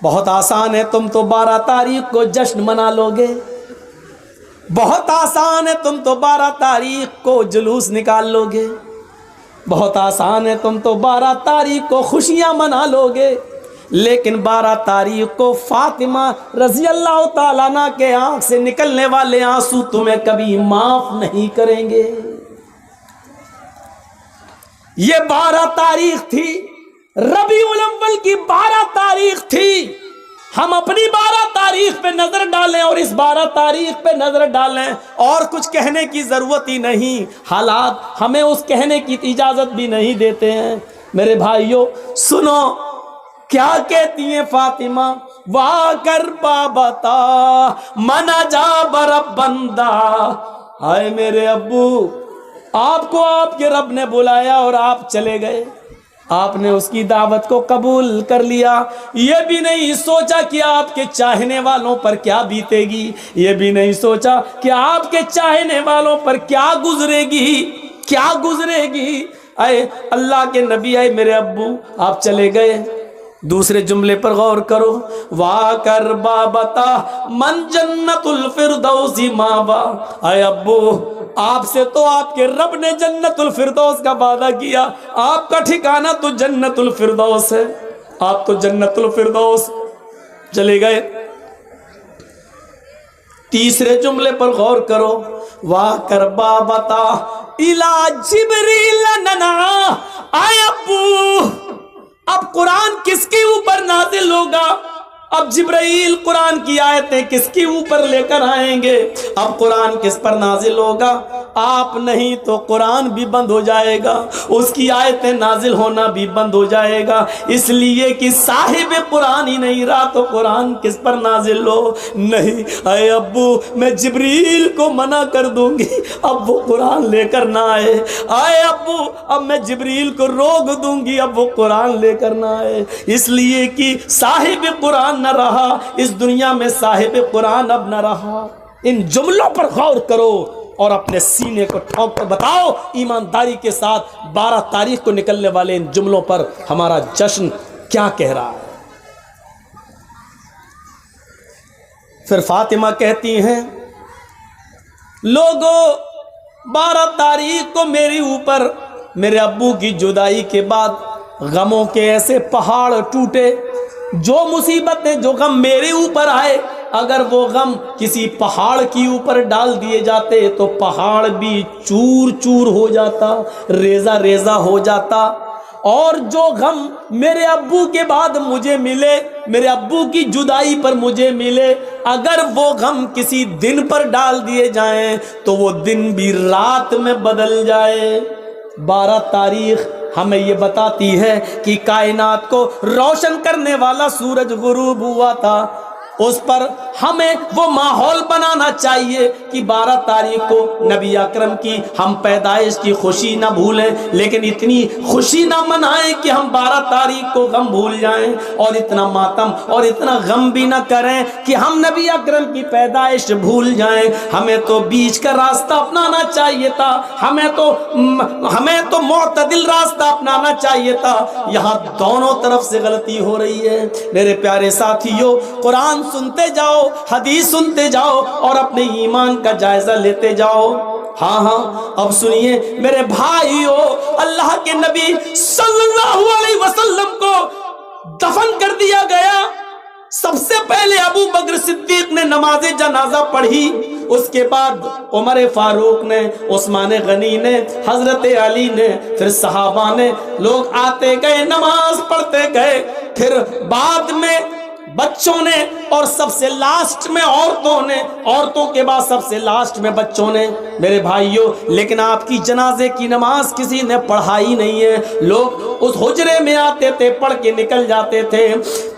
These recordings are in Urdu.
بہت آسان ہے، تم تو 12 تاریخ کو جشن منا لو گے، بہت آسان ہے، تم تو 12 تاریخ کو جلوس نکال لو گے، بہت آسان ہے، تم تو 12 تاریخ کو خوشیاں منا لو گے، لیکن 12 تاریخ کو فاطمہ رضی اللہ تعالیٰ عنہ کے آنکھ سے نکلنے والے آنسو تمہیں کبھی معاف نہیں کریں گے۔ یہ 12 تاریخ تھی، ربیع الاول کی 12 تاریخ تھی۔ ہم اپنی 12 تاریخ پہ نظر ڈالیں اور اس 12 تاریخ پہ نظر ڈالیں، اور کچھ کہنے کی ضرورت ہی نہیں، حالات ہمیں اس کہنے کی اجازت بھی نہیں دیتے ہیں۔ میرے بھائیوں سنو کیا کہتی ہیں فاطمہ، وا کر بابتا منا جا برب بندہ، ہائے میرے ابو، آپ کو آپ کے رب نے بلایا اور آپ چلے گئے، آپ نے اس کی دعوت کو قبول کر لیا، یہ بھی نہیں سوچا کہ آپ کے چاہنے والوں پر کیا بیتے گی، یہ بھی نہیں سوچا کہ آپ کے چاہنے والوں پر کیا گزرے گی، کیا گزرے گی۔ اے اللہ کے نبی، اے میرے ابو، آپ چلے گئے۔ دوسرے جملے پر غور کرو، وا کر بابتا من جنت الفردوس ماوا، اے ابو، آپ سے تو آپ کے رب نے جنت الفردوس کا وعدہ کیا، آپ کا ٹھکانہ تو جنت الفردوس ہے، آپ تو جنت الفردوس چلے گئے۔ تیسرے جملے پر غور کرو، وا کر بابتا الا جبریل ننا، اے ابو، اب قرآن کس کے اوپر نازل ہوگا؟ اب جبرائیل قرآن کی آیتیں کس کے اوپر لے کر آئیں گے؟ اب قرآن کس پر نازل ہوگا؟ آپ نہیں تو قرآن بھی بند ہو جائے گا، اس کی آیتیں نازل ہونا بھی بند ہو جائے گا، اس لیے کہ صاحب قرآن ہی نہیں رہا تو قرآن کس پر نازل ہو؟ نہیں، اے ابو، میں جبریل کو منع کر دوں گی اب وہ قرآن لے کر نہ آئے، اے ابو، اب میں جبریل کو روک دوں گی اب وہ قرآن لے کر نہ آئے، اس لیے کہ صاحب قرآن نہ رہا اس دنیا میں، صاحب قرآن اب نہ رہا۔ ان جملوں پر غور کرو اور اپنے سینے کو ٹھونک کر بتاؤ ایمانداری کے ساتھ 12 تاریخ کو نکلنے والے ان جملوں پر ہمارا جشن کیا کہہ رہا ہے۔ پھر فاطمہ کہتی ہیں، لوگوں 12 تاریخ کو میرے اوپر میرے ابو کی جدائی کے بعد غموں کے ایسے پہاڑ ٹوٹے، جو مصیبتیں جو غم میرے اوپر آئے، اگر وہ غم کسی پہاڑ کی اوپر ڈال دیے جاتے تو پہاڑ بھی چور چور ہو جاتا، ریزہ ریزہ ہو جاتا، اور جو غم میرے ابو کے بعد مجھے ملے، میرے ابو کی جدائی پر مجھے ملے، اگر وہ غم کسی دن پر ڈال دیے جائیں تو وہ دن بھی رات میں بدل جائے۔ 12 تاریخ ہمیں یہ بتاتی ہے کہ کائنات کو روشن کرنے والا سورج غروب ہوا تھا، اس پر ہمیں وہ ماحول بنانا چاہیے کہ 12 تاریخ کو نبی اکرم کی ہم پیدائش کی خوشی نہ بھولیں، لیکن اتنی خوشی نہ منائیں کہ ہم 12 تاریخ کو غم بھول جائیں، اور اتنا ماتم اور اتنا غم بھی نہ کریں کہ ہم نبی اکرم کی پیدائش بھول جائیں۔ ہمیں تو بیچ کا راستہ اپنانا چاہیے تھا، ہمیں تو معتدل راستہ اپنانا چاہیے تھا، یہاں دونوں طرف سے غلطی ہو رہی ہے۔ میرے پیارے ساتھیوں، قرآن سنتے جاؤ، حدیث سنتے جاؤ اور اپنے ایمان کا جائزہ لیتے جاؤ۔ ہاں اب سنیے میرے بھائیو، اللہ کے نبی صلی اللہ علیہ وسلم کو دفن کر دیا گیا، سب سے پہلے ابو بکر صدیق نے نماز جنازہ پڑھی، اس کے بعد عمر فاروق نے، عثمان غنی نے، حضرت علی نے، پھر صحابہ نے، لوگ آتے گئے نماز پڑھتے گئے، پھر بعد میں بچوں نے، اور سب سے لاسٹ میں عورتوں نے، عورتوں کے بعد سب سے لاسٹ میں بچوں نے۔ میرے بھائیوں، لیکن آپ کی جنازے کی نماز کسی نے پڑھائی نہیں ہے، لوگ اس حجرے میں آتے تھے، پڑھ کے نکل جاتے تھے،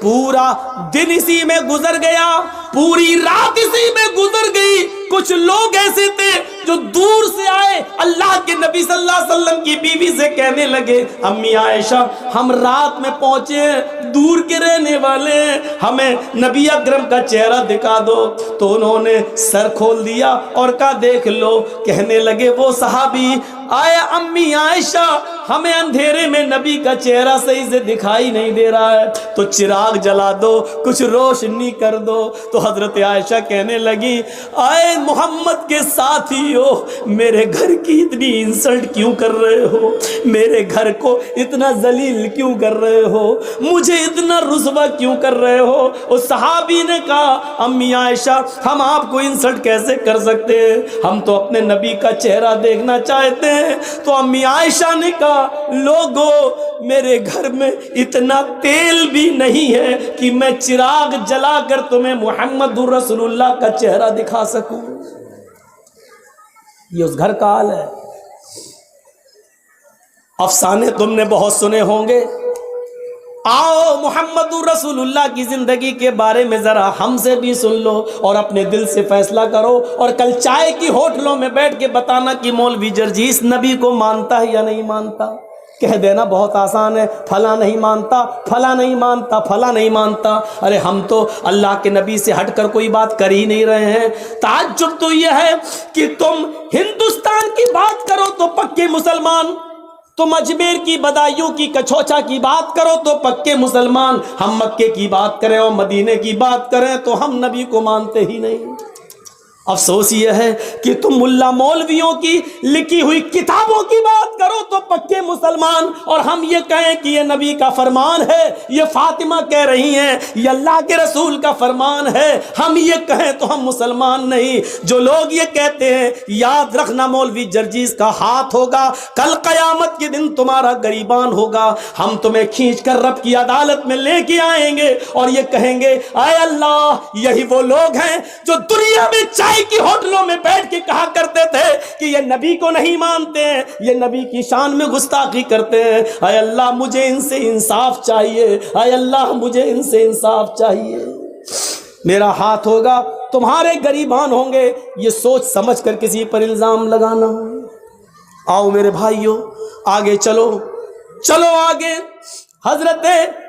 پورا دن اسی میں گزر گیا، پوری رات اسی میں گزر گئی، کچھ لوگ ایسے تھے جو دور سے آئے، اللہ کے نبی صلی اللہ علیہ وسلم کی بیوی سے کہنے لگے امی عائشہ ہم رات میں پہنچے ہیں، دور کے رہنے والے ہیں، ہمیں نبی اکرم کا چہرہ دکھا دو۔ تو انہوں نے سر کھول دیا اور کہا دیکھ لو۔ کہنے لگے وہ صحابی آیا امی عائشہ ہمیں اندھیرے میں نبی کا چہرہ صحیح سے دکھائی نہیں دے رہا ہے، تو چراغ جلا دو، کچھ روشنی کر دو۔ تو حضرت عائشہ کہنے لگی آئے محمد کے ساتھی ہو، میرے گھر کی اتنی انسلٹ کیوں کر رہے ہو، میرے گھر کو اتنا ذلیل کیوں کر رہے ہو، مجھے اتنا رسوا کیوں کر رہے ہو۔ اس صحابی نے کہا امی عائشہ ہم آپ کو انسلٹ کیسے کر سکتے ہیں، ہم تو اپنے نبی کا چہرہ دیکھنا چاہتے ہیں۔ تو امی عائشہ نے کہا لوگو میرے گھر میں اتنا تیل بھی نہیں ہے کہ میں چراغ جلا کر تمہیں محمد رسول اللہ کا چہرہ دکھا سکوں۔ یہ اس گھر کا حال ہے۔ افسانے تم نے بہت سنے ہوں گے، آؤ محمد رسول اللہ کی زندگی کے بارے میں ذرا ہم سے بھی سن لو اور اپنے دل سے فیصلہ کرو، اور کل چائے کی ہوٹلوں میں بیٹھ کے بتانا کہ مولوی جرجیس نبی کو مانتا ہے یا نہیں مانتا۔ کہہ دینا بہت آسان ہے، فلاں نہیں مانتا، فلاں نہیں مانتا، فلاں نہیں مانتا۔ ارے ہم تو اللہ کے نبی سے ہٹ کر کوئی بات کر ہی نہیں رہے ہیں۔ تعجب تو یہ ہے کہ تم ہندوستان کی بات کرو تو پکے مسلمان، تم اجمیر کی بدایوں کی کچھوچا کی بات کرو تو پکے مسلمان، ہم مکے کی بات کریں اور مدینے کی بات کریں تو ہم نبی کو مانتے ہی نہیں۔ افسوس یہ ہے کہ تم ملا مولویوں کی لکھی ہوئی کتابوں کی بات کرو تو پکے مسلمان، اور ہم یہ کہیں کہ یہ نبی کا فرمان ہے، یہ فاطمہ کہہ رہی ہیں یہ اللہ کے رسول کا فرمان ہے، ہم یہ کہیں تو ہم مسلمان نہیں۔ جو لوگ یہ کہتے ہیں یاد رکھنا مولوی جرجیس کا ہاتھ ہوگا، کل قیامت کے دن تمہارا گریبان ہوگا، ہم تمہیں کھینچ کر رب کی عدالت میں لے کے آئیں گے اور یہ کہیں گے اے اللہ یہی وہ لوگ ہیں جو دنیا میں چائے کی ہوٹلوں میں بیٹھ کے کہا کرتے تھے کہ یہ نبی کو نہیں مانتے ہیں، یہ نبی کی شان میں گستاخی کرتے ہیں، اے اللہ مجھے ان سے انصاف چاہیے، اے اللہ مجھے ان سے انصاف چاہیے۔ میرا ہاتھ ہوگا تمہارے گریبان ہوں گے، یہ سوچ سمجھ کر کسی پر الزام لگانا۔ آؤ میرے بھائیوں آگے چلو، چلو آگے۔ حضرت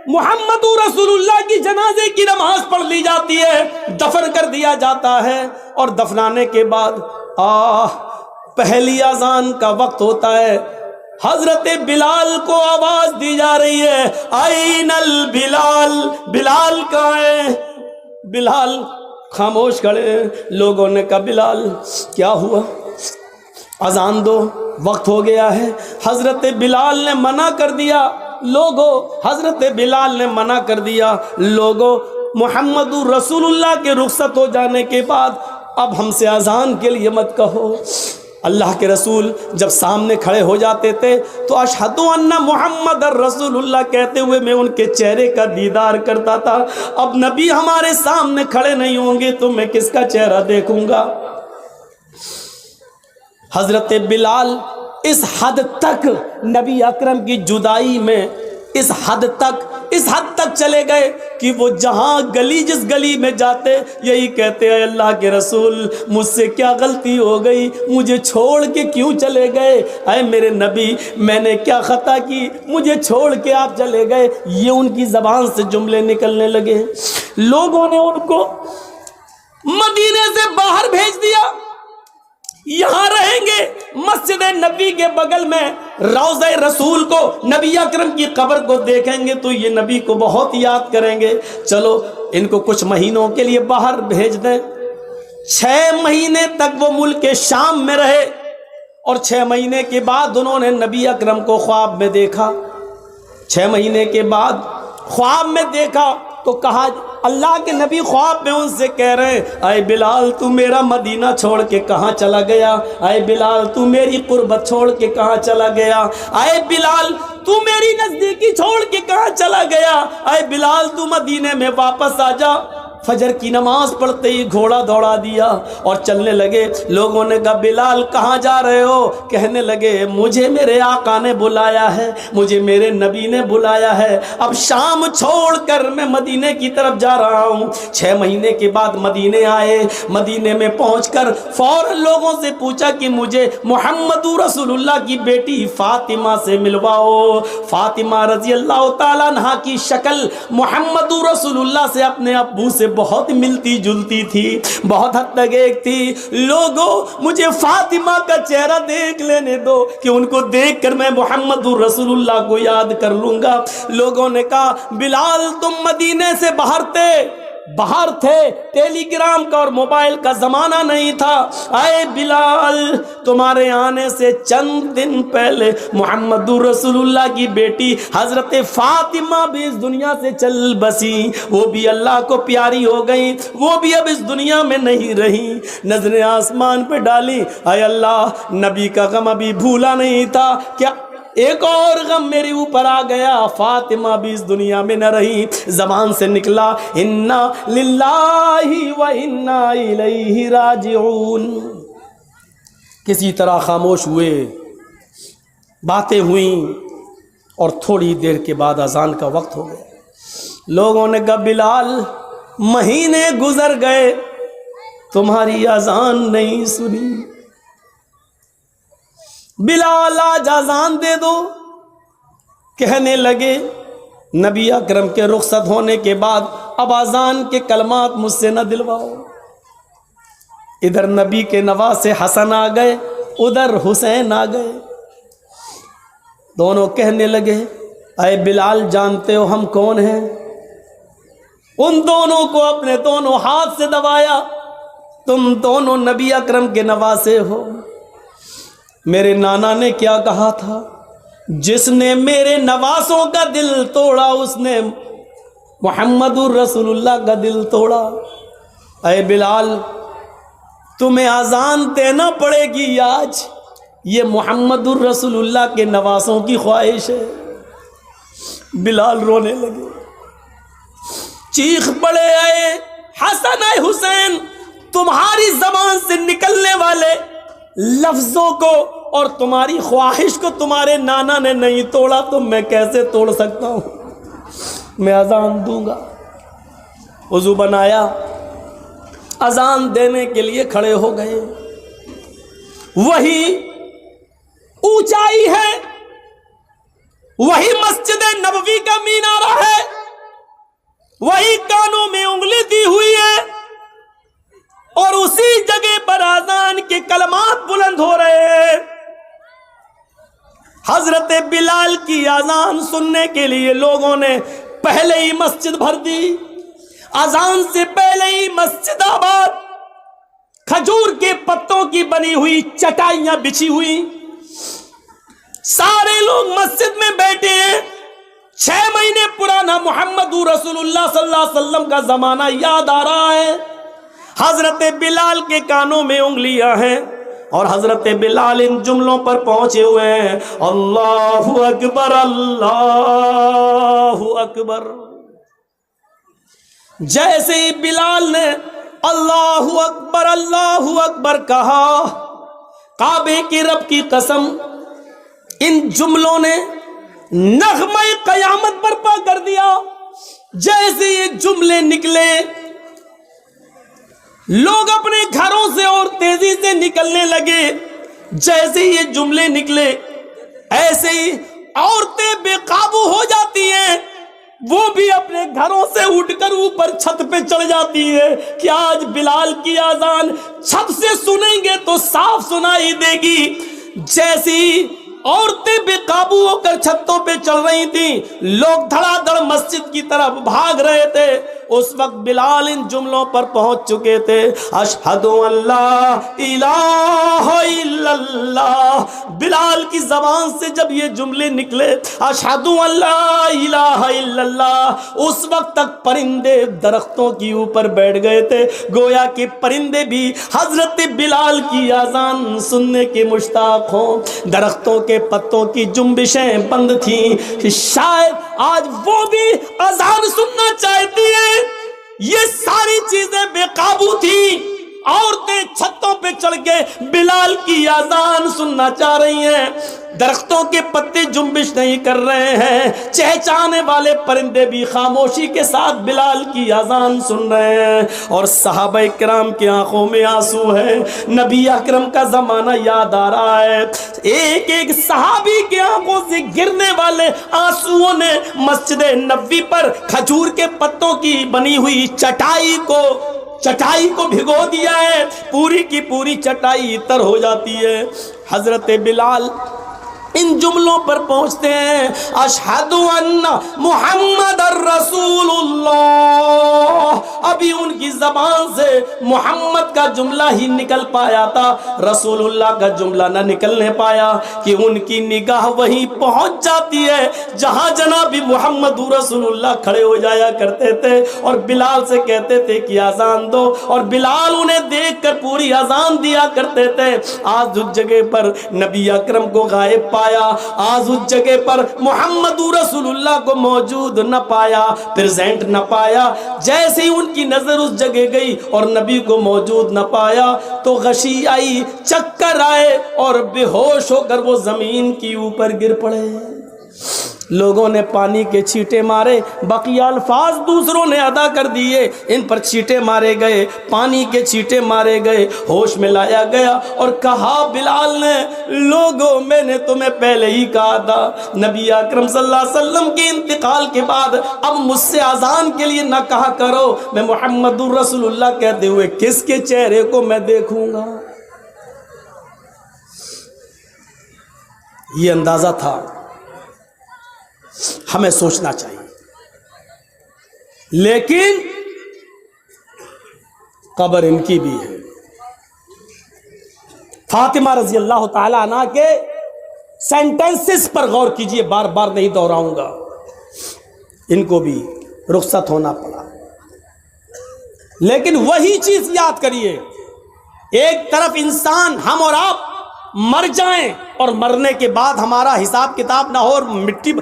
محمد رسول اللہ کی جنازے کی نماز پڑھ لی جاتی ہے، دفن کر دیا جاتا ہے، اور دفنانے کے بعد پہلی اذان کا وقت ہوتا ہے۔ حضرت بلال کو آواز دی جا رہی ہے آئین البلال، بلال کہاں ہے؟ بلال خاموش کھڑے۔ لوگوں نے کہا بلال کیا ہوا؟ اذان دو، وقت ہو گیا ہے۔ حضرت بلال نے منع کر دیا، لوگوں حضرت بلال نے منع کر دیا، لوگوں محمد رسول اللہ کے رخصت ہو جانے کے بعد اب ہم سے اذان کے لیے مت کہو۔ اللہ کے رسول جب سامنے کھڑے ہو جاتے تھے تو اشہد ان محمد رسول اللہ کہتے ہوئے میں ان کے چہرے کا دیدار کرتا تھا۔ اب نبی ہمارے سامنے کھڑے نہیں ہوں گے تو میں کس کا چہرہ دیکھوں گا؟ حضرت بلال اس حد تک نبی اکرم کی جدائی میں اس حد تک چلے گئے کہ وہ جہاں گلی جس گلی میں جاتے یہی کہتے ہیں اللہ کے رسول مجھ سے کیا غلطی ہو گئی، مجھے چھوڑ کے کیوں چلے گئے؟ اے میرے نبی میں نے کیا خطا کی، مجھے چھوڑ کے آپ چلے گئے؟ یہ ان کی زبان سے جملے نکلنے لگے۔ لوگوں نے ان کو مدینے سے باہر بھیج دیا، یہاں رہیں گے مسجد نبی کے بغل میں روضہ رسول کو، نبی اکرم کی قبر کو دیکھیں گے تو یہ نبی کو بہت یاد کریں گے، چلو ان کو کچھ مہینوں کے لیے باہر بھیج دیں۔ 6 مہینے تک وہ ملک شام میں رہے، اور 6 مہینے کے بعد انہوں نے نبی اکرم کو خواب میں دیکھا۔ 6 مہینے کے بعد خواب میں دیکھا تو کہا، اللہ کے نبی خواب میں ان سے کہہ رہے ہیں اے بلال تو میرا مدینہ چھوڑ کے کہاں چلا گیا؟ اے بلال تو میری قربت چھوڑ کے کہاں چلا گیا؟ اے بلال تو میری نزدیکی چھوڑ کے کہاں چلا گیا؟ اے بلال تو مدینے میں واپس آ جا۔ فجر کی نماز پڑھتے ہی گھوڑا دوڑا دیا اور چلنے لگے. لوگوں نے کہا بلال کہاں جا رہے ہو؟ کہنے لگے مجھے میرے آقا نے بلایا ہے, مجھے میرے نبی نے بلایا ہے, اب شام چھوڑ کر میں مدینے کی طرف جا رہا ہوں. 6 مہینے کے بعد مدینے آئے. مدینے میں پہنچ کر فوراً لوگوں سے پوچھا کہ مجھے محمد رسول اللہ کی بیٹی فاطمہ سے ملواؤ. فاطمہ رضی اللہ تعالیٰ عنہا کی شکل محمد رسول اللہ سے اپنے ابو سے بہت ملتی جلتی تھی, بہت حد تک ایک تھی. لوگوں مجھے فاطمہ کا چہرہ دیکھ لینے دو کہ ان کو دیکھ کر میں محمد رسول اللہ کو یاد کر لوں گا. لوگوں نے کہا بلال تم مدینے سے باہر تھے, ٹیلی گرام کا اور موبائل کا زمانہ نہیں تھا. اے بلال تمہارے آنے سے چند دن پہلے محمد رسول اللہ کی بیٹی حضرت فاطمہ بھی اس دنیا سے چل بسی, وہ بھی اللہ کو پیاری ہو گئی, وہ بھی اب اس دنیا میں نہیں رہی. نظریں آسمان پہ ڈالی, اے اللہ نبی کا غم ابھی بھولا نہیں تھا, کیا ایک اور غم میرے اوپر آ گیا, فاطمہ بھی اس دنیا میں نہ رہی. زبان سے نکلا انا للہ و انا الیہ راجعون. کسی طرح خاموش ہوئے, باتیں ہوئیں اور تھوڑی دیر کے بعد اذان کا وقت ہو گیا. لوگوں نے کہا بلال مہینے گزر گئے تمہاری اذان نہیں سنی, بلال آج اذان دے دو. کہنے لگے نبی اکرم کے رخصت ہونے کے بعد اب اذان کے کلمات مجھ سے نہ دلواؤ. ادھر نبی کے نواسے حسن آ گئے, ادھر حسین آ گئے. دونوں کہنے لگے اے بلال جانتے ہو ہم کون ہیں؟ ان دونوں کو اپنے دونوں ہاتھ سے دبایا, تم دونوں نبی اکرم کے نواسے ہو. میرے نانا نے کیا کہا تھا, جس نے میرے نواسوں کا دل توڑا اس نے محمد الرسول اللہ کا دل توڑا. اے بلال تمہیں اذان دینا پڑے گی آج, یہ محمد الرسول اللہ کے نواسوں کی خواہش ہے. بلال رونے لگے, چیخ پڑے اے حسن اے حسین, تمہاری زبان سے نکلنے والے لفظوں کو اور تمہاری خواہش کو تمہارے نانا نے نہیں توڑا تو میں کیسے توڑ سکتا ہوں. میں اذان دوں گا. وضو بنایا, اذان دینے کے لیے کھڑے ہو گئے. وہی اونچائی ہے, وہی مسجد نبوی کا مینارہ ہے, وہی کانوں میں انگلی دی ہوئی ہے, اور اسی جگہ پر اذان کے کلمات بلند ہو رہے ہیں. حضرت بلال کی اذان سننے کے لیے لوگوں نے پہلے ہی مسجد بھر دی. اذان سے پہلے ہی مسجد آباد, کھجور کے پتوں کی بنی ہوئی چٹائیاں بچھی ہوئی, سارے لوگ مسجد میں بیٹھے ہیں. 6 مہینے پرانا محمد رسول اللہ صلی اللہ علیہ وسلم کا زمانہ یاد آ رہا ہے. حضرت بلال کے کانوں میں انگلیاں ہیں اور حضرت بلال ان جملوں پر پہنچے ہوئے ہیں, اللہ اکبر اللہ اکبر. جیسے ہی بلال نے اللہ اکبر کہا, کعبے کی رب کی قسم ان جملوں نے نغمہ قیامت برپا کر دیا. جیسے یہ جملے نکلے لوگ اپنے گھروں سے اور تیزی سے نکلنے لگے. جیسے یہ جملے نکلے ایسے ہی عورتیں بے قابو ہو جاتی ہیں, وہ بھی اپنے گھروں سے اٹھ کر اوپر چھت پہ چڑھ جاتی ہے کہ آج بلال کی اذان چھت سے سنیں گے تو صاف سنائی دے گی. جیسی عورتیں بے قابو ہو کر چھتوں پہ چڑھ رہی تھیں, لوگ دھڑا دھڑ مسجد کی طرف بھاگ رہے تھے. اس وقت بلال ان جملوں پر پہنچ چکے تھے, اشہد ان لا الہ الا اللہ. بلال کی زبان سے جب یہ جملے نکلے اشہد ان لا الہ الا اللہ, اس وقت تک پرندے درختوں کی اوپر بیٹھ گئے تھے, گویا کہ پرندے بھی حضرت بلال کی اذان سننے کے مشتاق ہوں. درختوں کے پتوں کی جنبشیں بند تھیں, شاید آج وہ بھی اذان سننا چاہتی ہے. یہ ساری چڑھ کے بلال کی اذان سننا چاہ رہی ہیں. درختوں کے پتے جنبش نہیں کر رہے ہیں, چہچانے والے پرندے بھی خاموشی کے ساتھ بلال کی اذان سن رہے ہیں, اور صحابہ کرام کی آنکھوں میں آنسو ہے. نبی اکرم کا زمانہ یاد آ رہا ہے. ایک ایک صحابی کی آنکھوں سے گرنے والے آنسوؤں نے مسجد نبوی پر کھجور کے پتوں کی بنی ہوئی چٹائی کو بھگو دیا ہے. پوری کی پوری چٹائی تر ہو جاتی ہے. حضرت بلال ان جملوں پر پہنچتے ہیں, اشہد ان محمد الرسول اللہ. ابھی ان کی زبان سے محمد کا جملہ ہی نکل پایا تھا, رسول اللہ کا جملہ نہ نکلنے پایا, کہ ان کی نگاہ وہیں پہنچ جاتی ہے جہاں جناب محمد رسول اللہ کھڑے ہو جایا کرتے تھے, اور بلال سے کہتے تھے کہ اذان دو, اور بلال انہیں دیکھ کر پوری اذان دیا کرتے تھے. آج اس جگہ پر نبی اکرم کو غائب پایا, آج اس جگہ پر محمد رسول اللہ کو موجود نہ پایا, پریزنٹ نہ پایا. جیسے ہی ان کی نظر اس جگہ گئی اور نبی کو موجود نہ پایا تو غشی آئی, چکر آئے, اور بے ہوش ہو کر وہ زمین کی اوپر گر پڑے. لوگوں نے پانی کے چھینٹے مارے, بقیہ الفاظ دوسروں نے ادا کر دیے. ان پر چھینٹے مارے گئے, پانی کے چھینٹے مارے گئے, ہوش میں لایا گیا اور کہا بلال نے, لوگوں میں نے تمہیں پہلے ہی کہا تھا, نبی اکرم صلی اللہ علیہ وسلم کے انتقال کے بعد اب مجھ سے اذان کے لیے نہ کہا کرو. میں محمد الرسول اللہ کہتے ہوئے کس کے چہرے کو میں دیکھوں گا. یہ اندازہ تھا. ہمیں سوچنا چاہیے, لیکن قبر ان کی بھی ہے. فاطمہ رضی اللہ تعالی عنہ کے سینٹنسز پر غور کیجئے, بار بار نہیں دہراؤں گا. ان کو بھی رخصت ہونا پڑا, لیکن وہی چیز یاد کریے, ایک طرف انسان ہم اور آپ مر جائیں اور مرنے کے بعد ہمارا حساب کتاب نہ ہو اور مٹی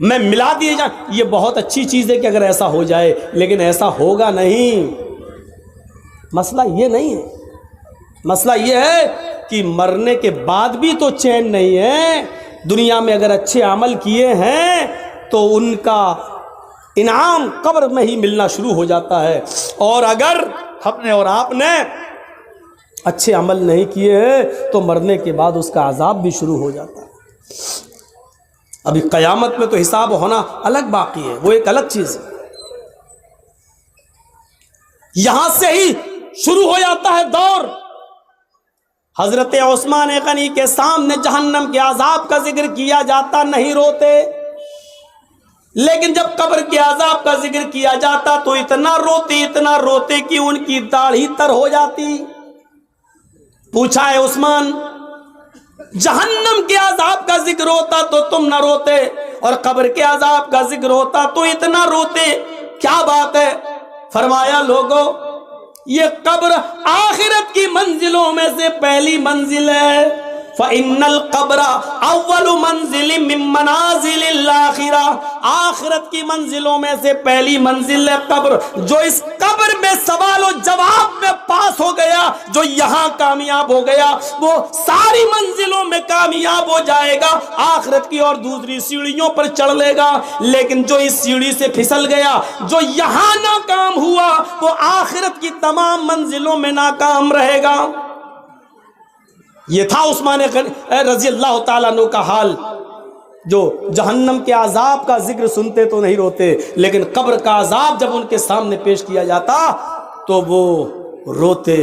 میں ملا دیے جائیں, یہ بہت اچھی چیز ہے کہ اگر ایسا ہو جائے, لیکن ایسا ہوگا نہیں. مسئلہ یہ نہیں ہے, مسئلہ یہ ہے کہ مرنے کے بعد بھی تو چین نہیں ہے. دنیا میں اگر اچھے عمل کیے ہیں تو ان کا انعام قبر میں ہی ملنا شروع ہو جاتا ہے, اور اگر ہم نے اور آپ نے اچھے عمل نہیں کیے ہیں تو مرنے کے بعد اس کا عذاب بھی شروع ہو جاتا ہے. ابھی قیامت میں تو حساب ہونا الگ باقی ہے, وہ ایک الگ چیز ہے. یہاں سے ہی شروع ہو جاتا ہے دور. حضرت عثمان غنی کے سامنے جہنم کے عذاب کا ذکر کیا جاتا نہیں روتے, لیکن جب قبر کے عذاب کا ذکر کیا جاتا تو اتنا روتے کہ ان کی داڑھی تر ہو جاتی. پوچھا ہے عثمان, جہنم کے عذاب کا ذکر ہوتا تو تم نہ روتے, اور قبر کے عذاب کا ذکر ہوتا تو اتنا روتے, کیا بات ہے؟ فرمایا, لوگوں, یہ قبر آخرت کی منزلوں میں سے پہلی منزل ہے. فَإِنَّ الْقَبْرَ أَوَّلُ مَنزِلٍ مِّن مَنَازِلِ الْآخِرَةِ, آخرت کی منزلوں میں سے پہلی منزل ہے قبر. جو اس قبر میں سوال و جواب میں پاس ہو گیا, جو یہاں کامیاب ہو گیا, وہ ساری منزلوں میں کامیاب ہو جائے گا, آخرت کی اور دوسری سیڑھیوں پر چڑھ لے گا. لیکن جو اس سیڑھی سے پھسل گیا, جو یہاں ناکام ہوا, وہ آخرت کی تمام منزلوں میں ناکام رہے گا. یہ تھا عثمان رضی اللہ تعالیٰ عنہ کا حال, جو جہنم کے عذاب کا ذکر سنتے تو نہیں روتے, لیکن قبر کا عذاب جب ان کے سامنے پیش کیا جاتا تو وہ روتے.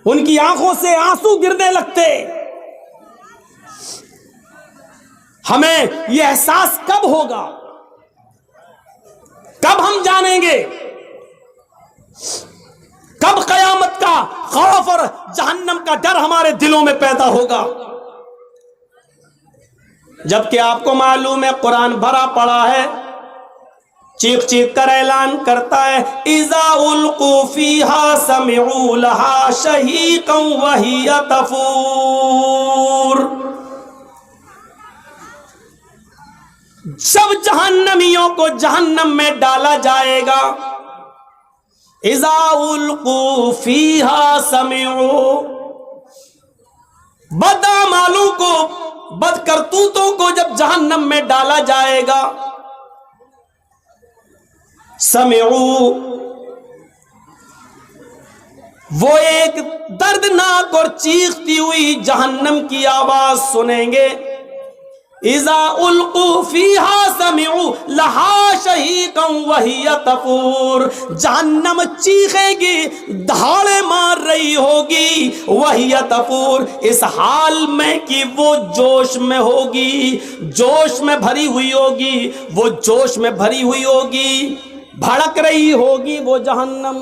ان کی آنکھوں سے آنسو گرنے لگتے. ہمیں یہ احساس کب ہوگا, کب ہم جانیں گے, کب قیامت کا خوف اور جہنم کا ڈر ہمارے دلوں میں پیدا ہوگا؟ جبکہ آپ کو معلوم ہے قرآن بھرا پڑا ہے, چیخ چیخ کر اعلان کرتا ہے, اذا القوا فیہا سمعوا لہا شہیقا وہی تفور. جب جہنمیوں کو جہنم میں ڈالا جائے گا اذا القوا فیہا سمعوا، بد اعمالوں کو، بد کرتوتوں کو جب جہنم میں ڈالا جائے گا، سمعوا، وہ ایک دردناک اور چیختی ہوئی جہنم کی آواز سنیں گے. اذا القوا فیہا سمعوا لہا شہیقا وہی تفور، جہنم چیخے گی، دھاڑے مار رہی ہوگی، وہی تفور، اس حال میں کہ وہ جوش میں ہوگی، جوش میں بھری ہوئی ہوگی، وہ جوش میں بھری ہوئی ہوگی، بھڑک رہی ہوگی وہ جہنم.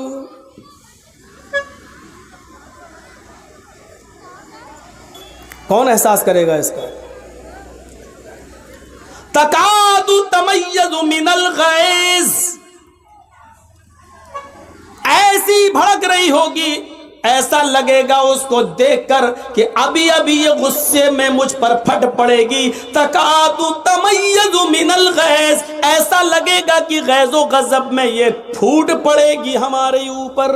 کون احساس کرے گا اس کا؟ تکاد تمیز من الغیظ، ایسی بھڑک رہی ہوگی، ایسا لگے گا اس کو دیکھ کر کہ ابھی ابھی یہ غصے میں مجھ پر پھٹ پڑے گی. تکاد تمیز من الغیظ، ایسا لگے گا کہ غیظ و غضب میں یہ پھوٹ پڑے گی ہمارے اوپر.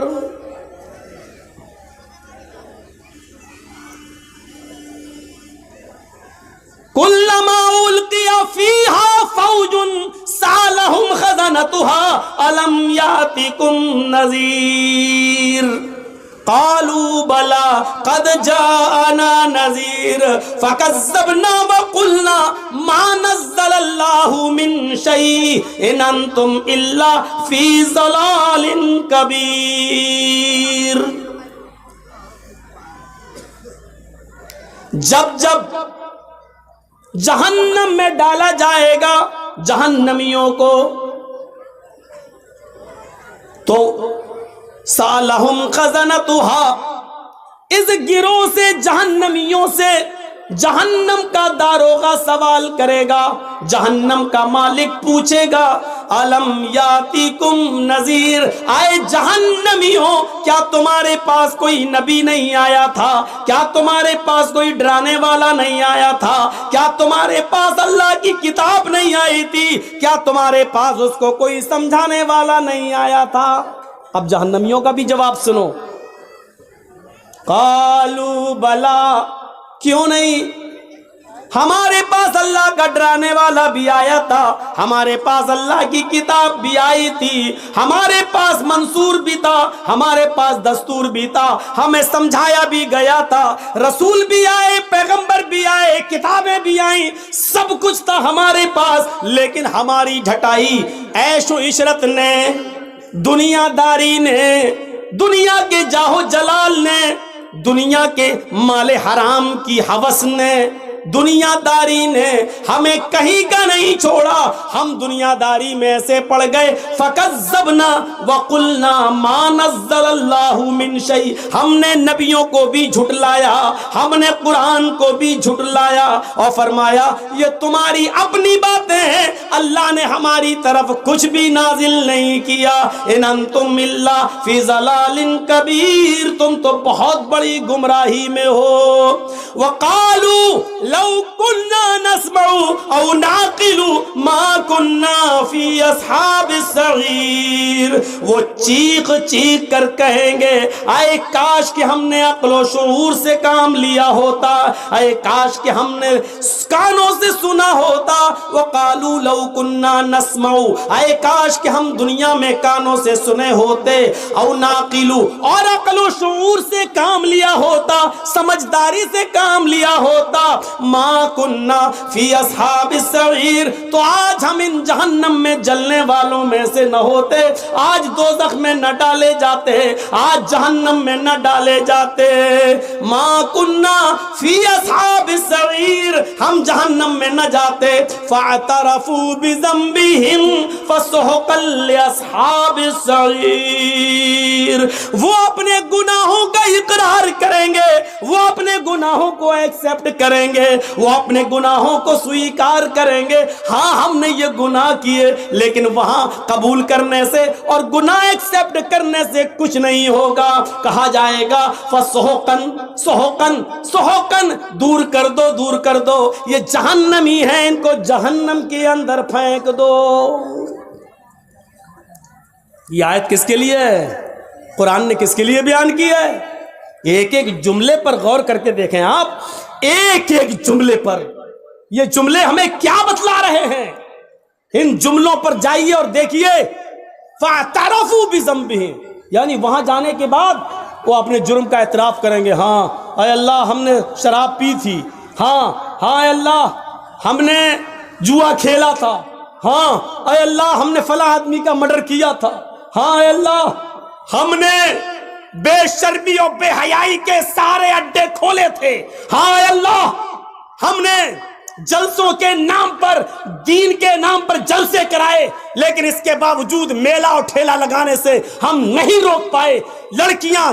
کلما القی فیہا فوج سالہم خزنتها الم یاتکم نذیر قالوا بلى قد جاءنا نذیر فکذبنا وقلنا ما نزل اللہ من شیء ان انتم الا فی ضلال کبیر. جب جب جہنم میں ڈالا جائے گا جہنمیوں کو تو سالہم خزنتها، اس گروہ سے جہنمیوں سے جہنم کا داروغہ سوال کرے گا، جہنم کا مالک پوچھے گا الم یاتیکم نذیر، آئے جہنمیوں کیا تمہارے پاس کوئی نبی نہیں آیا تھا؟ کیا تمہارے پاس کوئی ڈرانے والا نہیں آیا تھا؟ کیا تمہارے پاس اللہ کی کتاب نہیں آئی تھی؟ کیا تمہارے پاس اس کو کوئی سمجھانے والا نہیں آیا تھا؟ اب جہنمیوں کا بھی جواب سنو. قالوا بلا، کیوں نہیں، ہمارے پاس اللہ کا ڈرانے والا بھی آیا تھا، ہمارے پاس اللہ کی کتاب بھی آئی تھی، ہمارے پاس منصور بھی تھا، ہمارے پاس دستور بھی تھا، ہمیں سمجھایا بھی گیا تھا، رسول بھی آئے، پیغمبر بھی آئے، کتابیں بھی آئیں، سب کچھ تھا ہمارے پاس، لیکن ہماری ڈھٹائی عیش و عشرت نے، دنیا داری نے، دنیا کے جاہ و جلال نے، دنیا کے مال حرام کی ہوس نے، دنیا داری نے ہمیں کہیں کا نہیں چھوڑا، ہم دنیا داری میں ایسے پڑ گئے. فکذبنا وقلنا ما نزل اللہ من شیء، ہم نے نبیوں کو بھی جھٹلایا، ہم نے قرآن کو بھی جھٹلایا اور فرمایا یہ تمہاری اپنی باتیں ہیں، اللہ نے ہماری طرف کچھ بھی نازل نہیں کیا. ان انتم الا فی ضلال کبیر، تم تو بہت بڑی گمراہی میں ہو. وقالوا لو كنا نسمع او نعقل ما كنا في اصحاب السعیر، وہ چیخ چیخ کر کہیں گے اے کاش کہ ہم نے عقل و شعور سے کام لیا ہوتا، اے کاش کہ ہم نے کانوں سے سنا ہوتا. وقالوا لو كنا نسمع، اے کاش کہ ہم دنیا میں کانوں سے سنے ہوتے، او نعقل، اور عقل و شعور سے کام لیا ہوتا، سمجھداری سے کام لیا ہوتا. ما کننا فی اصحاب السعیر، تو آج ہم ان جہنم میں جلنے والوں میں سے نہ ہوتے، آج دوزخ میں نہ ڈالے جاتے، آج جہنم میں نہ ڈالے جاتے. ما کننا فی اصحاب السعیر، ہم جہنم میں نہ جاتے. فاعترفوا بذنبہم فسحقا لاصحاب السعیر، وہ اپنے گناہوں کا اقرار کریں گے، وہ اپنے گناہوں کو ایکسپٹ کریں گے، وہ اپنے گناہوں کو سویکار کریں گے. ہاں ہم نے یہ گناہ کیے، لیکن وہاں قبول کرنے سے اور گناہ ایکسپٹ کرنے سے کچھ نہیں ہوگا. کہا جائے گا فسحقن سحقن سحقن، دور کر دو دور کر دو، یہ جہنمی ہیں، ان کو جہنم کے اندر پھینک دو. یہ آیت کس کے لیے ہے؟ قرآن نے کس کے لیے بیان کیا ہے؟ ایک ایک جملے پر غور کر کے دیکھیں آپ، ایک ایک جملے پر یہ جملے ہمیں کیا بتلا رہے ہیں؟ ان جملوں پر جائیے اور دیکھیے، فَاعْتَرَفُوا بِذَنبِهِمْ، یعنی وہاں جانے کے بعد وہ اپنے جرم کا اعتراف کریں گے. ہاں اے اللہ ہم نے شراب پی تھی، ہاں اے اللہ ہم نے جوا کھیلا تھا، ہاں اے اللہ ہم نے فلاں آدمی کا مرڈر کیا تھا، ہاں اے اللہ ہم نے بے شرمی اور بے حیائی کے سارے اڈے کھولے تھے، ہاں اے اللہ ہم نے جلسوں کے نام پر، دین کے نام پر جلسے کرائے، لیکن اس کے باوجود میلہ اور ٹھیلا لگانے سے ہم نہیں روک پائے. لڑکیاں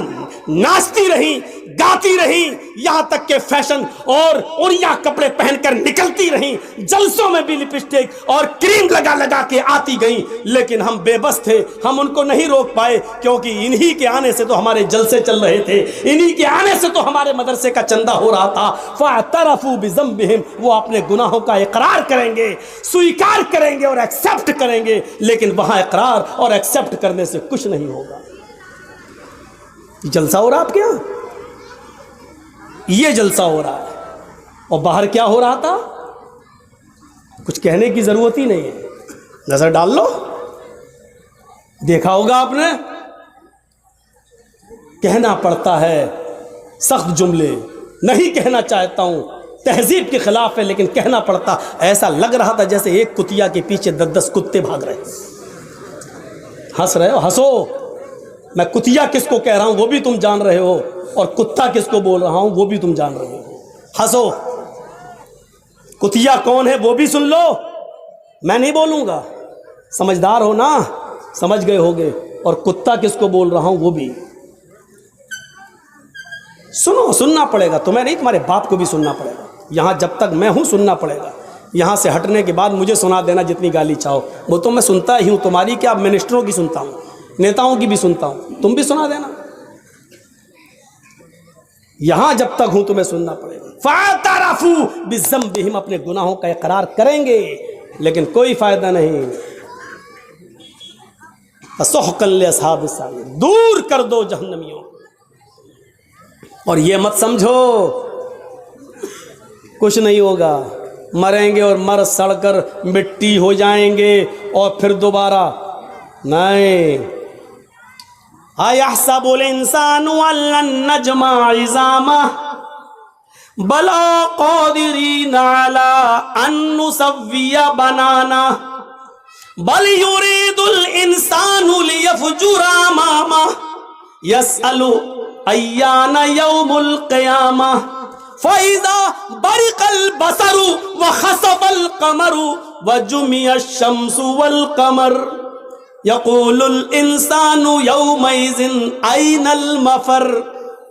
ناچتی رہیں، گاتی رہیں، یہاں تک کہ فیشن اور اڑیا کپڑے پہن کر نکلتی رہیں، جلسوں میں بھی لپسٹک اور کریم لگا لگا کے آتی گئیں، لیکن ہم بے بس تھے، ہم ان کو نہیں روک پائے، کیونکہ انہی کے آنے سے تو ہمارے جلسے چل رہے تھے، انہی کے آنے سے تو ہمارے مدرسے کا چندہ ہو رہا تھا. فَاعْتَرَفُوا بِذَنبِهِمْ، وہ اپنے گناہوں کا اقرار کریں گے، سویکار کریں گے اور ایکسپٹ کریں گے، لیکن وہاں اقرار اور ایکسپٹ کرنے سے کچھ نہیں ہوگا. جلسہ ہو رہا آپ کے یہاں، یہ جلسہ ہو رہا ہے، اور باہر کیا ہو رہا تھا کچھ کہنے کی ضرورت ہی نہیں ہے، نظر ڈال لو، دیکھا ہوگا آپ نے. کہنا پڑتا ہے سخت جملے، نہیں کہنا چاہتا ہوں، تہذیب کے خلاف ہے، لیکن کہنا پڑتا. ایسا لگ رہا تھا جیسے ایک کتیا کے پیچھے 10 کتے بھاگ رہے. ہنس رہے ہو، ہنسو، میں کتیا کس کو کہہ رہا ہوں وہ بھی تم جان رہے ہو، اور کتا کس کو بول رہا ہوں وہ بھی تم جان رہے ہو. ہنسو، کتیا کون ہے وہ بھی سن لو، میں نہیں بولوں گا، سمجھدار ہو نا، سمجھ گئے ہوگے، اور کتا کس کو بول رہا ہوں وہ بھی سنو. سننا پڑے گا، تمہیں نہیں، تمہارے باپ کو بھی سننا پڑے گا. یہاں جب تک میں ہوں سننا پڑے گا، یہاں سے ہٹنے کے بعد مجھے سنا دینا جتنی گالی چاہو، وہ تو میں سنتا ہی ہوں، تمہاری کیا، منسٹروں کی سنتا ہوں، نیتاؤں کی بھی سنتا ہوں، تم بھی سنا دینا. یہاں جب تک ہوں تمہیں سننا پڑے گا. فَاعْتَرَفُوا بِذَنبِهِمْ، اپنے گناہوں کا اقرار کریں گے، لیکن کوئی فائدہ نہیں. فَسُحْقًا لِّأَصْحَابِ السَّعِيرِ، دور کر دو جہنمیوں. اور یہ مت سمجھو کچھ نہیں ہوگا، مریں گے اور مر سڑ کر مٹی ہو جائیں گے اور پھر دوبارہ نہیں. أَيَحْسَبُ الْإِنسَانُ أَن لَّن نَّجْمَعَ عِظَامَهُ بَلَىٰ قَادِرِينَ عَلَىٰ أَن نُّسَوِّيَ بَنَانَهُ بَلْ يُرِيدُ الْإِنسَانُ لِيَفْجُرَ أَمَامَهُ يَسْأَلُ أَيَّانَ يَوْمُ الْقِيَامَةِ فَإِذَا بَرِقَ الْبَصَرُ وَخَسَفَ الْقَمَرُ وَجُمِعَ الشَّمْسُ وَالْقَمَرُ يَقُولُ الْإِنسَانُ يَوْمَئِذٍ أَيْنَ الْمَفَرُّ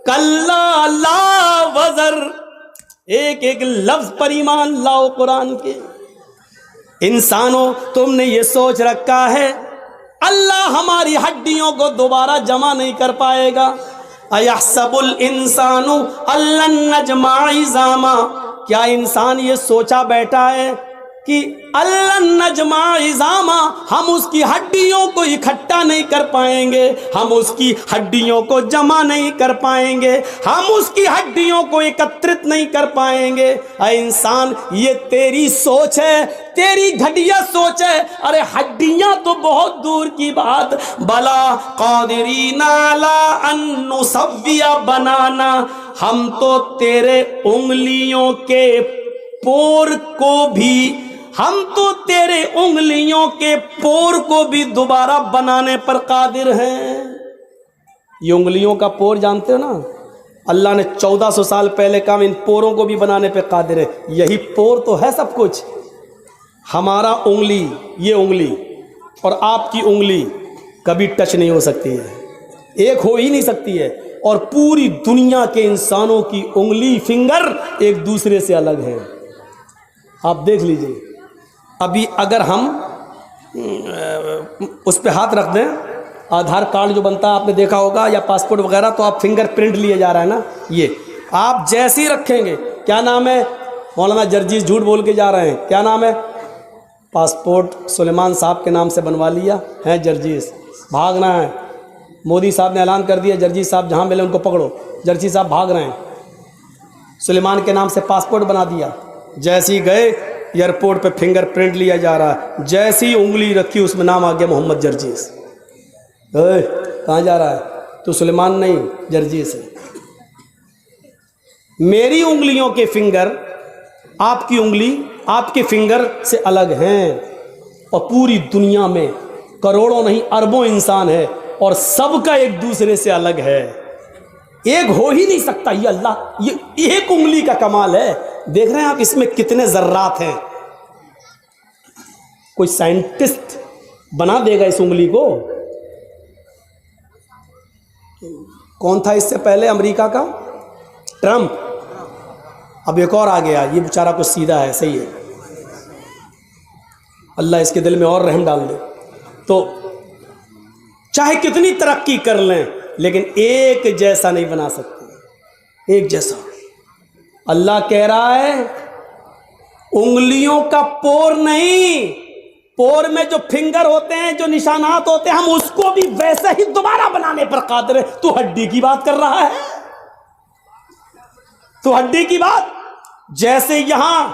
كَلَّا لَا وَزَرَ. ایک ایک لفظ پر ایمان لاؤ قرآن کے. انسانوں تم نے یہ سوچ رکھا ہے اللہ ہماری ہڈیوں کو دوبارہ جمع نہیں کر پائے گا. اَيَحْسَبُ الْإِنسَانُ أَن لَّن نَّجْمَعَ عِظَامَهُ، کیا انسان یہ سوچا بیٹھا ہے کہ أَن لَّن نَّجْمَعَ عِظَامَهُ، ہم اس کی ہڈیوں کو اکٹھا نہیں کر پائیں گے، ہم اس کی ہڈیوں کو جمع نہیں کر پائیں گے، ہم اس کی ہڈیوں کو اکترت نہیں کر پائیں گے. اے انسان یہ تیری سوچ ہے، تیری گھٹیا سوچ ہے. ارے ہڈیاں تو بہت دور کی بات. بلا قادرین علی ان نسوی بنانا، ہم تو تیرے انگلیوں کے پور کو بھی، ہم تو تیرے انگلیوں کے پور کو بھی دوبارہ بنانے پر قادر ہیں. یہ انگلیوں کا پور جانتے ہو نا، اللہ نے 1400 سال پہلے کہا ان پوروں کو بھی بنانے پہ قادر ہے. یہی پور تو ہے سب کچھ. ہمارا انگلی، یہ انگلی اور آپ کی انگلی کبھی ٹچ نہیں ہو سکتی ہے، ایک ہو ہی نہیں سکتی ہے. اور پوری دنیا کے انسانوں کی انگلی، فنگر ایک دوسرے سے الگ ہیں. آپ دیکھ لیجئے. ابھی اگر ہم اس پہ ہاتھ رکھ دیں، آدھار کارڈ جو بنتا ہے آپ نے دیکھا ہوگا، یا پاسپورٹ وغیرہ، تو آپ فنگر پرنٹ لیے جا رہا ہے نا، یہ آپ جیسے ہی رکھیں گے، کیا نام ہے مولانا جرجیز جھوٹ بول کے جا رہے ہیں، کیا نام ہے، پاسپورٹ سلیمان صاحب کے نام سے بنوا لیا ہے جرجیز، بھاگنا ہے. مودی صاحب نے اعلان کر دیا جرجیت صاحب جہاں ملے ان کو پکڑو. جرجیت صاحب بھاگ رہے ہیں. سلیمان کے نام سے پاسپورٹ بنا دیا. جیسے ہی گئے ایئرپورٹ پہ فنگر پرنٹ لیا جا رہا ہے. جیسی ہی انگلی رکھی اس میں نام آ گیا محمد جرجیس. کہاں جا رہا ہے؟ تو سلیمان نہیں جرجیس ہے. میری انگلیوں کے فنگر آپ کی انگلی آپ کے فنگر سے الگ ہیں. اور پوری دنیا میں کروڑوں نہیں اربوں انسان ہے اور سب کا ایک دوسرے سے الگ ہے. ایک ہو ہی نہیں سکتا. یہ اللہ یہ ایک انگلی کا کمال ہے. دیکھ رہے ہیں آپ اس میں کتنے ذرات ہیں. کوئی سائنٹسٹ بنا دے گا اس انگلی کو. کون تھا اس سے پہلے امریکہ کا؟ ٹرمپ. اب ایک اور آ گیا. یہ بیچارہ کچھ سیدھا ہے. صحیح ہے. اللہ اس کے دل میں اور رحم ڈال دے. تو چاہے کتنی ترقی کر لیں لیکن ایک جیسا نہیں بنا سکتے. ایک جیسا. اللہ کہہ رہا ہے انگلیوں کا پور نہیں. پور میں جو فنگر ہوتے ہیں جو نشانات ہوتے ہیں ہم اس کو بھی ویسے ہی دوبارہ بنانے پر قادر ہے. تو ہڈی کی بات کر رہا ہے. تو ہڈی کی بات. جیسے یہاں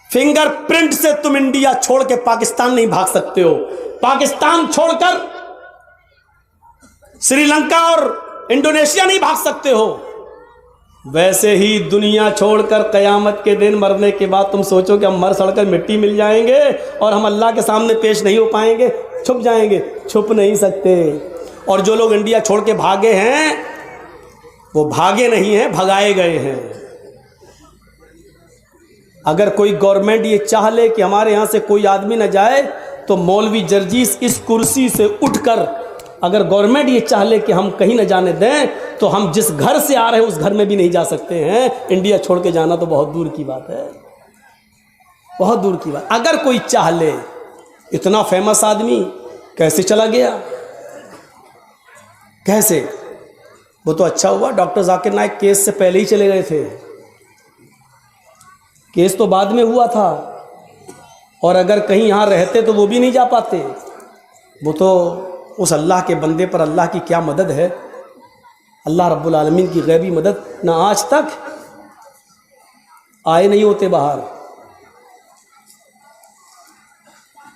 فنگر پرنٹ سے تم انڈیا چھوڑ کے پاکستان نہیں بھاگ سکتے ہو. پاکستان چھوڑ کر سری لنکا اور انڈونیشیا نہیں بھاگ سکتے ہو. ویسے ہی دنیا چھوڑ کر قیامت کے دن مرنے کے بعد تم سوچو کہ ہم مر سڑ کر مٹی مل جائیں گے اور ہم اللہ کے سامنے پیش نہیں ہو پائیں گے. چھپ جائیں گے. چھپ نہیں سکتے. اور جو لوگ انڈیا چھوڑ کے بھاگے ہیں وہ بھاگے نہیں ہیں بھگائے گئے ہیں. اگر کوئی گورنمنٹ یہ چاہ لے کہ ہمارے یہاں سے کوئی آدمی نہ جائے تو مولوی جرجیس اس کرسی سے اٹھ کر اگر گورنمنٹ یہ چاہ لے کہ ہم کہیں نہ جانے دیں تو ہم جس گھر سے آ رہے ہیں اس گھر میں بھی نہیں جا سکتے ہیں. انڈیا چھوڑ کے جانا تو بہت دور کی بات ہے. بہت دور کی بات. اگر کوئی چاہ لے. اتنا فیمس آدمی کیسے چلا گیا؟ کیسے؟ وہ تو اچھا ہوا ڈاکٹر ذاکر نائک کیس سے پہلے ہی چلے گئے تھے. کیس تو بعد میں ہوا تھا اور اگر کہیں یہاں رہتے تو وہ بھی نہیں جا پاتے. وہ تو اس اللہ کے بندے پر اللہ کی کیا مدد ہے. اللہ رب العالمین کی غیبی مدد. نہ آج تک آئے نہیں ہوتے باہر.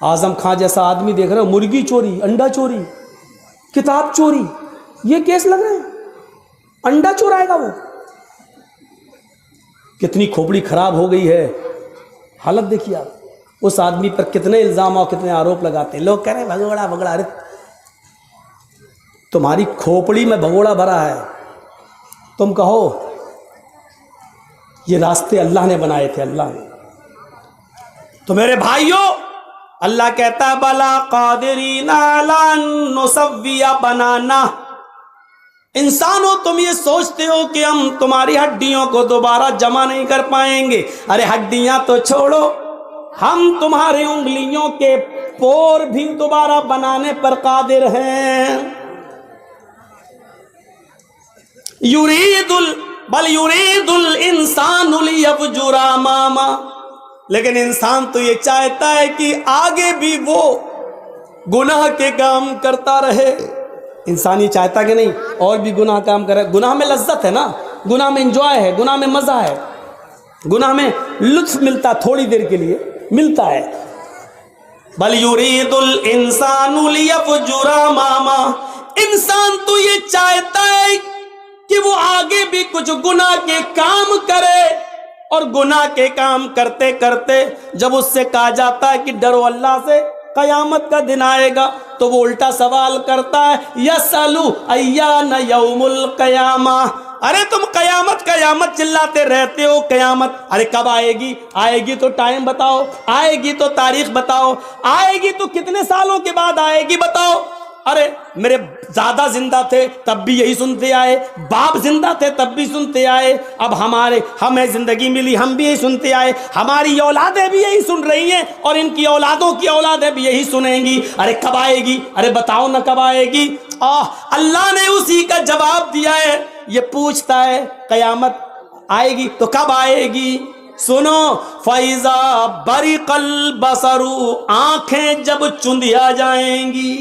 اعظم خان جیسا آدمی دیکھ رہے ہو مرغی چوری انڈا چوری کتاب چوری یہ کیس لگ رہے ہیں. انڈا چورائے گا وہ. کتنی کھوپڑی خراب ہو گئی ہے. حالت دیکھیے آپ. اس آدمی پر کتنے الزام اور کتنے آروپ لگاتے ہیں. لوگ کہہ رہے ہیں بھگوڑا بھگوڑا. ارے تمہاری کھوپڑی میں بھگوڑا بھرا ہے. تم کہو یہ راستے اللہ نے بنائے تھے. اللہ نے. تو میرے بھائیوں اللہ کہتا ہے بلا قادرین علی ان نسوی بنانا. انسانوں تم یہ سوچتے ہو کہ ہم تمہاری ہڈیوں کو دوبارہ جمع نہیں کر پائیں گے. ارے ہڈیاں تو چھوڑو ہم تمہاری انگلیوں کے پور بھی دوبارہ بنانے پر قادر ہیں. بل یرید الانسان لیفجر اماما. لیکن انسان تو یہ چاہتا ہے کہ آگے بھی وہ گناہ کے کام کرتا رہے. انسان یہ چاہتا کہ نہیں اور بھی گناہ کام کرے. گناہ میں لذت ہے نا. گناہ میں انجوائے ہے. گناہ میں مزہ ہے. گناہ میں لطف ملتا تھوڑی دیر کے لیے ملتا ہے. بل یرید الانسان لیفجر اماما. انسان تو یہ چاہتا ہے کہ وہ آگے بھی کچھ گناہ کے کام کرے اور گناہ کے کام کرتے کرتے جب اس سے کہا جاتا ہے کہ ڈرو اللہ سے قیامت کا دن آئے گا تو وہ الٹا سوال کرتا ہے یسألو ایان یوم القیامہ. ارے تم قیامت قیامت چلاتے رہتے ہو. قیامت ارے کب آئے گی؟ آئے گی تو ٹائم بتاؤ. آئے گی تو تاریخ بتاؤ. آئے گی تو کتنے سالوں کے بعد آئے گی بتاؤ. ارے میرے دادا زندہ تھے تب بھی یہی سنتے آئے. باپ زندہ تھے تب بھی سنتے آئے. اب ہمیں زندگی ملی ہم بھی یہی سنتے آئے. ہماری اولادیں بھی یہی سن رہی ہیں اور ان کی اولادوں کی اولادیں بھی یہی سنیں گی. ارے کب آئے گی؟ ارے بتاؤ نہ کب آئے گی. اللہ نے اسی کا جواب دیا ہے. یہ پوچھتا ہے قیامت آئے گی تو کب آئے گی؟ سنو فَإِذَا بَرِقَ الْبَصَرُ. آنکھیں جب چندیا جائیں گی.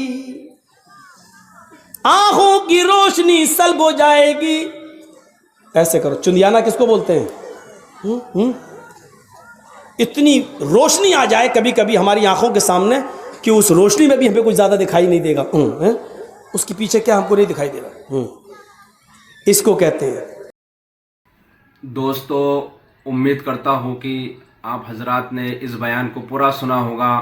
آنکھوں کی روشنی سلب ہو جائے گی. ایسے کرو. چندیانہ کس کو بولتے ہیں؟ اتنی روشنی آ جائے کبھی کبھی ہماری آنکھوں کے سامنے کہ اس روشنی میں بھی ہمیں کچھ زیادہ دکھائی نہیں دے گا. اس کے پیچھے کیا ہم کو نہیں دکھائی دے رہا. اس کو کہتے ہیں. دوستو، امید کرتا ہوں کہ آپ حضرات نے اس بیان کو پورا سنا ہوگا.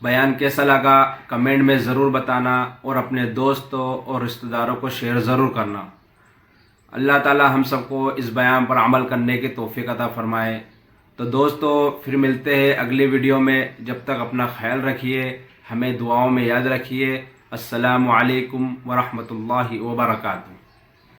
بیان کیسا لگا کمنٹ میں ضرور بتانا، اور اپنے دوستوں اور رشتہ داروں کو شیئر ضرور کرنا. اللہ تعالی ہم سب کو اس بیان پر عمل کرنے کی توفیق عطا فرمائے. تو دوستو، پھر ملتے ہیں اگلی ویڈیو میں. جب تک اپنا خیال رکھیے، ہمیں دعاؤں میں یاد رکھیے. السلام علیکم ورحمۃ اللہ وبرکاتہ.